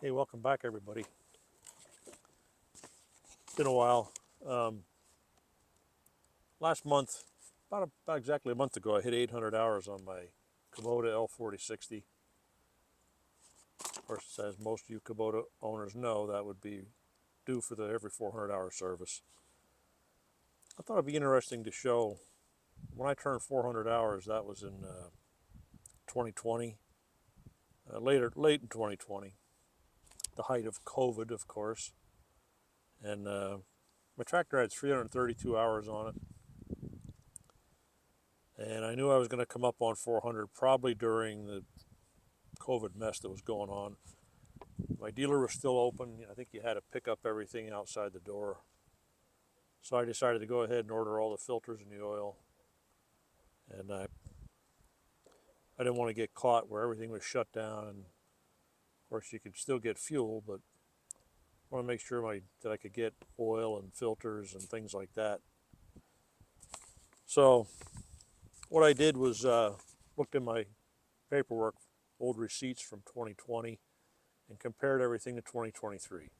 Hey, welcome back, everybody. It's been a while. Um, Last month, about exactly a month ago, I hit 800 hours on my Kubota L4060. Of course, as most of you Kubota owners know, that would be due for the every 400-hour service. I thought it'd be interesting to show when I turned 400 hours. That was in 2020, late in 2020, the height of COVID, of course. And my tractor had 332 hours on it, and I knew I was going to come up on 400 probably during the COVID mess that was going on. My dealer was still open. I think you had to pick up everything outside the door. So I decided to go ahead and order all the filters and the oil. And I didn't want to get caught where everything was shut down. And of course, you could still get fuel, but I want to make sure that I could get oil and filters and things like that. So what I did was looked in my paperwork, old receipts from 2020, and compared everything to 2023.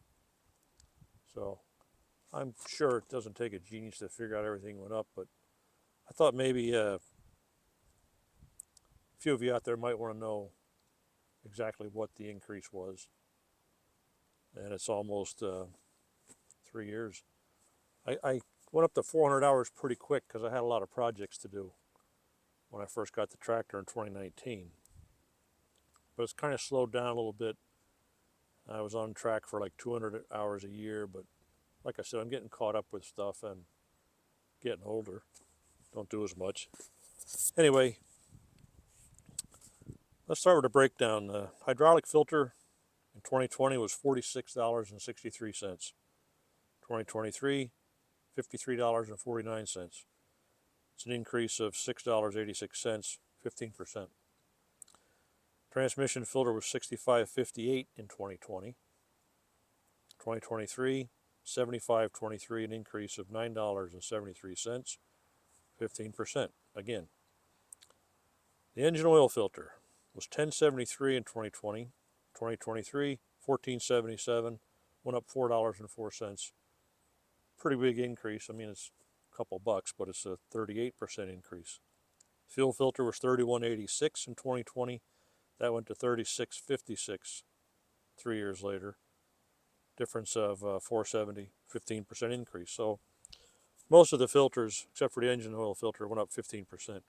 So I'm sure it doesn't take a genius to figure out everything went up, but I thought maybe a few of you out there might want to know exactly what the increase was. And it's almost 3 years. I went up to 400 hours pretty quick because I had a lot of projects to do when I first got the tractor in 2019. But it's kind of slowed down a little bit. I was on track for like 200 hours a year, but like I said, I'm getting caught up with stuff and getting older. Don't do as much. Anyway, let's start with a breakdown. The hydraulic filter in 2020 was $46.63. 2023, $53.49. It's an increase of $6.86, 15%. Transmission filter was $65.58 in 2020. 2023, $75.23, an increase of $9.73, 15%. Again, the engine oil filter was $10.73 in 2020. 2023, $14.77, went up $4.04. Pretty big increase. I mean, it's a couple bucks, but it's a 38% increase. Fuel filter was $31.86 in 2020. That went to $36.56 3 years later. Difference of $4.70, 15% increase. So most of the filters, except for the engine oil filter, went up 15%.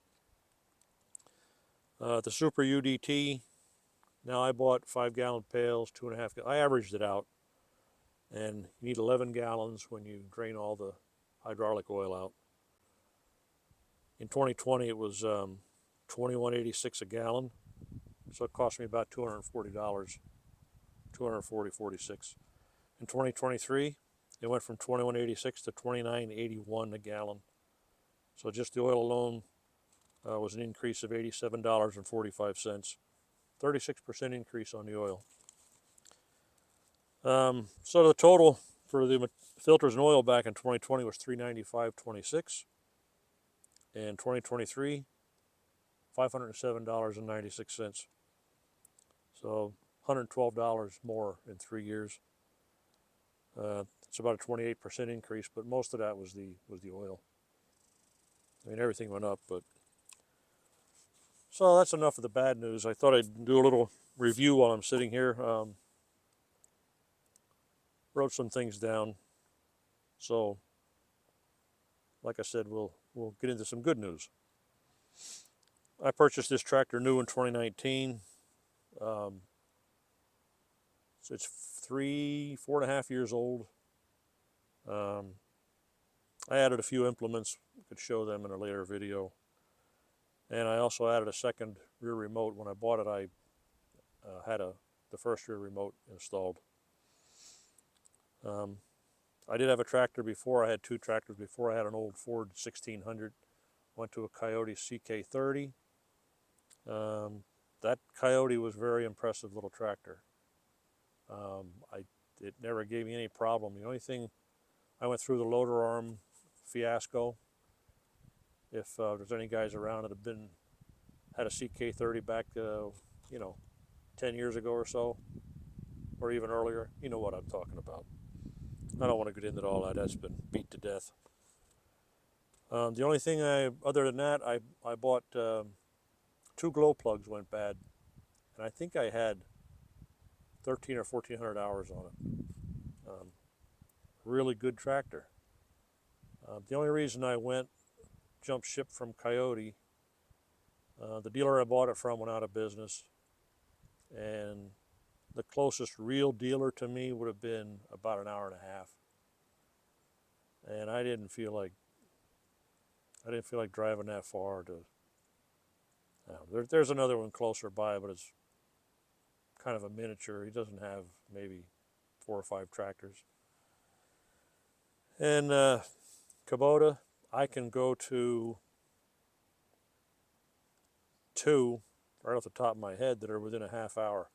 The Super UDT, now I bought 5-gallon pails, 2.5. I averaged it out, and you need 11 gallons when you drain all the hydraulic oil out. In 2020, it was $21.86 a gallon, so it cost me about $240, $240.46. In 2023, it went from $21.86 to $29.81 a gallon. So just the oil alone was an increase of $87.45, 36% increase on the oil. So the total for the filters and oil back in 2020 was $395.26, and 2023 $507.96. So $112 more in 3 years. It's about a 28% increase, but most of that was the oil. I mean, everything went up, but so that's enough of the bad news. I thought I'd do a little review while I'm sitting here. Wrote some things down. So, like I said, we'll get into some good news. I purchased this tractor new in 2019. So it's 4.5 years old. I added a few implements. I could show them in a later video. And I also added a second rear remote. When I bought it, I had the first rear remote installed. I did have a tractor before. I had two tractors before. I had an old Ford 1600. Went to a Coyote CK30. That Coyote was a very impressive little tractor. It never gave me any problem. The only thing, I went through the loader arm fiasco. If there's any guys around that have had a CK30 back, 10 years ago or so, or even earlier. You know what I'm talking about. I don't want to get into all that. That's been beat to death. The only thing other than that, I bought two glow plugs went bad, and I think I had 13 or 1400 hours on it. Really good tractor. The only reason I jumped ship from Coyote, the dealer I bought it from went out of business, and the closest real dealer to me would have been about an hour and a half, and I didn't feel like driving that far to. There's another one closer by, but it's kind of a miniature. He doesn't have maybe 4 or 5 tractors. And Kubota, I can go to 2 right off the top of my head that are within a half hour,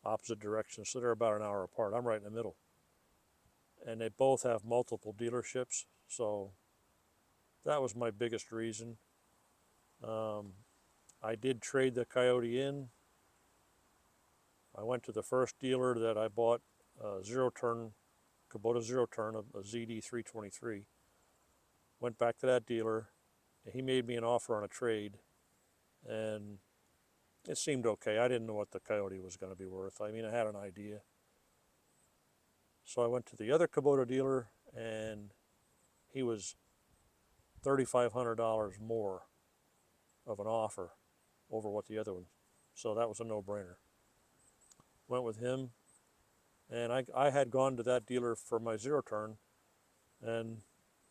opposite directions, so they're about an hour apart. I'm right in the middle. And they both have multiple dealerships, so that was my biggest reason. I did trade the Coyote in. I went to the first dealer that I bought a zero-turn, Kubota zero-turn, a ZD323. Went back to that dealer. He made me an offer on a trade, and it seemed okay. I didn't know what the Coyote was going to be worth. I mean, I had an idea. So I went to the other Kubota dealer, and he was $3,500 more of an offer over what the other one. So that was a no-brainer. Went with him, and I had gone to that dealer for my zero-turn, and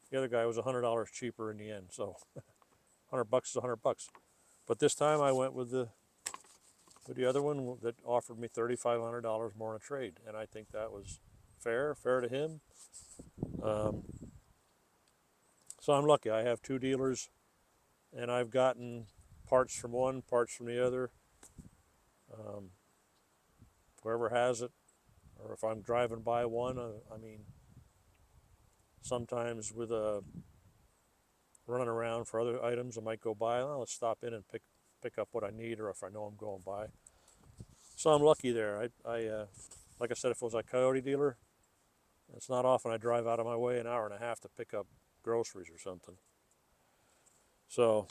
the other guy was $100 cheaper in the end. So $100 is $100. But this time I went with the other one that offered me $3,500 more in a trade, and I think that was fair to him. So I'm lucky. I have 2 dealers, and I've gotten parts from one, parts from the other. Whoever has it, or if I'm driving by one, I mean, sometimes with running around for other items, I might go by. Oh, let's stop in and pick up what I need, or if I know I'm going by. So I'm lucky there. I like I said, if it was a Coyote dealer, it's not often I drive out of my way an hour and a half to pick up groceries or something. So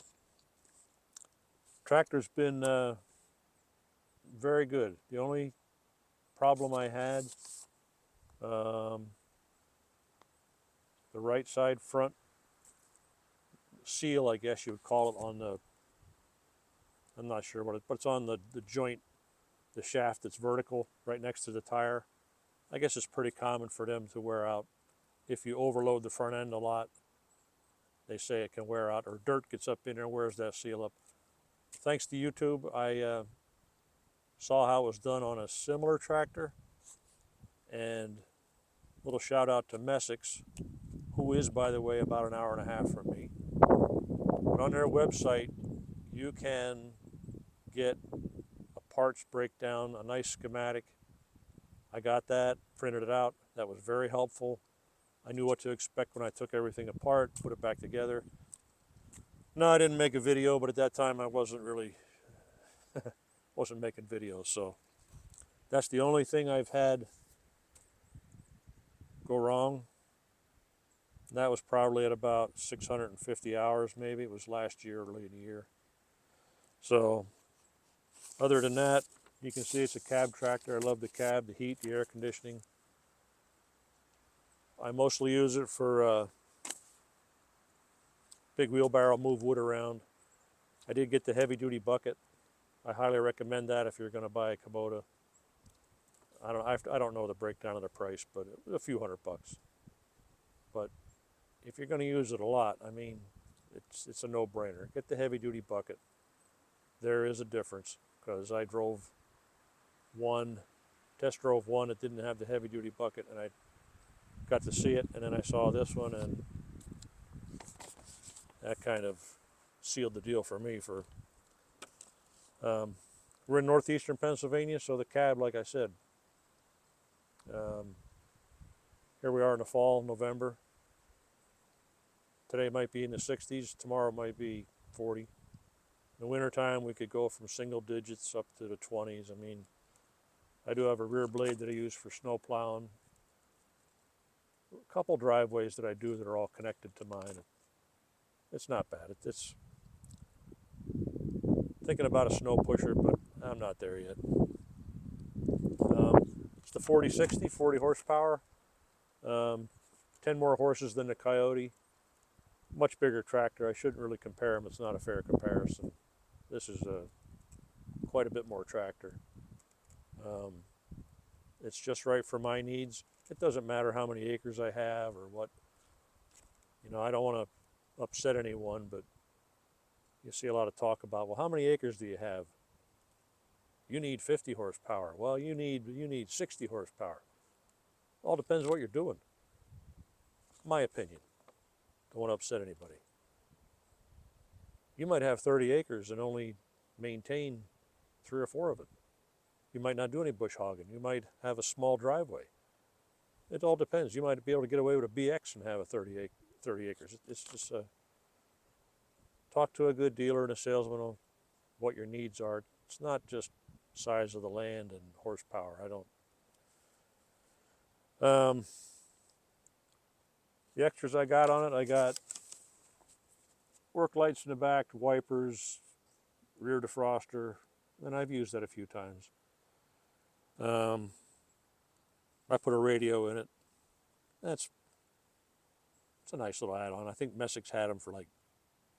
tractor's been very good. The only problem I had, the right side front seal, I guess you would call it, on the, I'm not sure what but it's on the joint, the shaft that's vertical right next to the tire. I guess it's pretty common for them to wear out. If you overload the front end a lot, they say it can wear out, or dirt gets up in there and wears that seal up. Thanks to YouTube, I saw how it was done on a similar tractor, and a little shout out to Messick's, who is, by the way, about an hour and a half from me. But on their website, you can get a parts breakdown, a nice schematic. I got that, printed it out. That was very helpful. I knew what to expect when I took everything apart, put it back together. No, I didn't make a video, but at that time I wasn't really wasn't making videos, so that's the only thing I've had go wrong. And that was probably at about 650 hours, maybe. It was last year, early in the year. So other than that, you can see it's a cab tractor. I love the cab, the heat, the air conditioning. I mostly use it for big wheelbarrow, move wood around. I did get the heavy duty bucket. I highly recommend that if you're going to buy a Kubota. I don't know the breakdown of the price, but a few $100. But if you're going to use it a lot, I mean, it's a no-brainer. Get the heavy duty bucket. There is a difference, because I test drove one that didn't have the heavy duty bucket, and I got to see it, and then I saw this one, and that kind of sealed the deal for me. We're in northeastern Pennsylvania, so the cab, like I said, here we are in the fall, November. Today might be in the 60s, tomorrow might be 40. In the wintertime, we could go from single digits up to the 20s. I mean, I do have a rear blade that I use for snow plowing. A couple driveways that I do that are all connected to mine. It's not bad. It's thinking about a snow pusher, but I'm not there yet. It's the 4060, 40 horsepower, 10 more horses than the Coyote. Much bigger tractor. I shouldn't really compare them. It's not a fair comparison. This is quite a bit more tractor. It's just right for my needs. It doesn't matter how many acres I have or what. I don't want to upset anyone, but you see a lot of talk about, well, how many acres do you have? You need 50 horsepower. Well, you need 60 horsepower. All depends what you're doing. My opinion. Don't want to upset anybody. You might have 30 acres and only maintain 3 or 4 of it. You might not do any bush hogging. You might have a small driveway. It all depends. You might be able to get away with a BX and have a 30 acres. It's just talk to a good dealer and a salesman on what your needs are. It's not just size of the land and horsepower. The extras I got on it, I got work lights in the back, wipers, rear defroster, and I've used that a few times. I put a radio in it. It's a nice little add-on. I think Messick's had them for like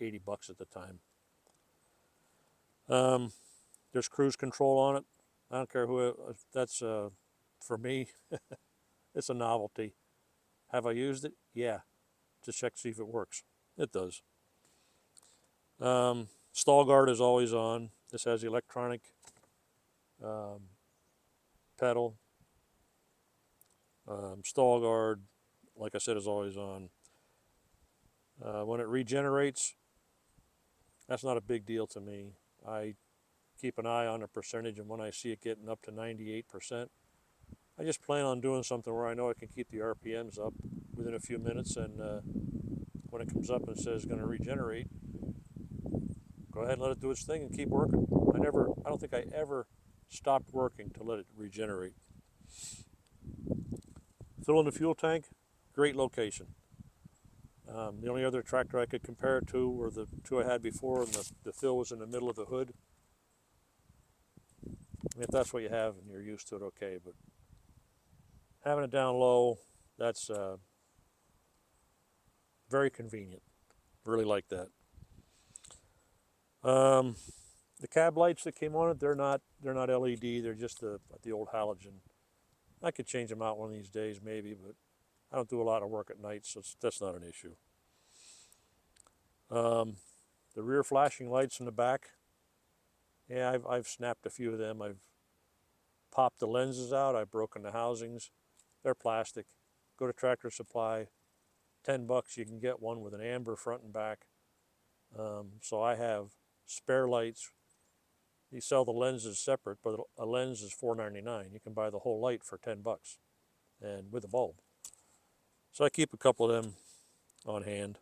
$80 at the time. There's cruise control on it. I don't care who that's for me. It's a novelty. Have I used it? Yeah. Just check to see if it works. It does. Stall guard is always on. This has the electronic pedal. Stall guard, like I said, is always on. When it regenerates, that's not a big deal to me. I keep an eye on the percentage, and when I see it getting up to 98%, I just plan on doing something where I know I can keep the RPMs up within a few minutes, and when it comes up and says it's going to regenerate, go ahead and let it do its thing and keep working. I don't think I ever stopped working to let it regenerate. Fill in the fuel tank, great location. The only other tractor I could compare it to were the 2 I had before, and the fill was in the middle of the hood. If that's what you have and you're used to it, okay, but having it down low, that's very convenient. Really like that. The cab lights that came on it, they're not LED. They're just the old halogen. I could change them out one of these days, maybe, but I don't do a lot of work at night, so that's not an issue. The rear flashing lights in the back, yeah, I've snapped a few of them. I've popped the lenses out. I've broken the housings. They're plastic. Go to Tractor Supply. $10 you can get one with an amber front and back. So I have spare lights. You sell the lenses separate, but a lens is $4.99. You can buy the whole light for $10 and with a bulb. So I keep a couple of them on hand.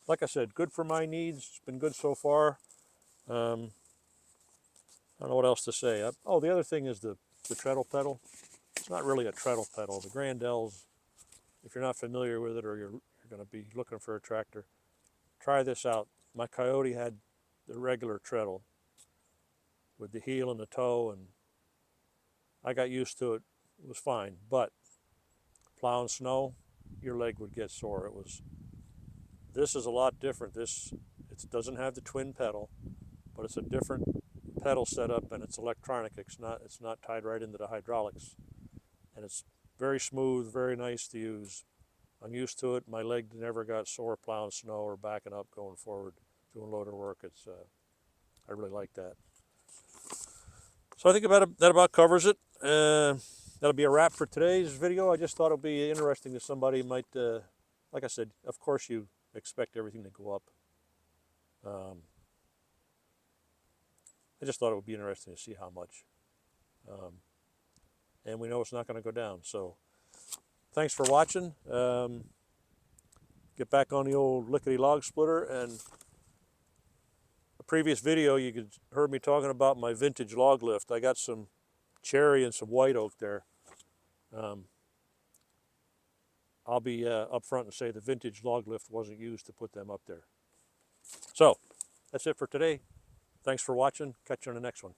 Like I said, good for my needs. It's been good so far. I don't know what else to say. The other thing is the treadle pedal. It's not really a treadle pedal. The Grandells, if you're not familiar with it or you're going to be looking for a tractor, try this out. My Coyote had the regular treadle with the heel and the toe, and I got used to it. It was fine, but plowing snow, your leg would get sore. This is a lot different. It doesn't have the twin pedal, but it's a different pedal setup, and it's electronic. It's not tied right into the hydraulics, and it's very smooth, very nice to use. I'm used to it. My leg never got sore plowing snow or backing up, going forward, doing loader work. I really like that. So I think that about covers it. That'll be a wrap for today's video. I just thought it'd be interesting that somebody might, like I said, of course you expect everything to go up. I just thought it would be interesting to see how much. And we know it's not going to go down. So thanks for watching. Get back on the old lickety log splitter and a previous video, you could heard me talking about my vintage log lift. I got some cherry and some white oak there. I'll be upfront and say the vintage log lift wasn't used to put them up there. So that's it for today. Thanks for watching. Catch you on the next one.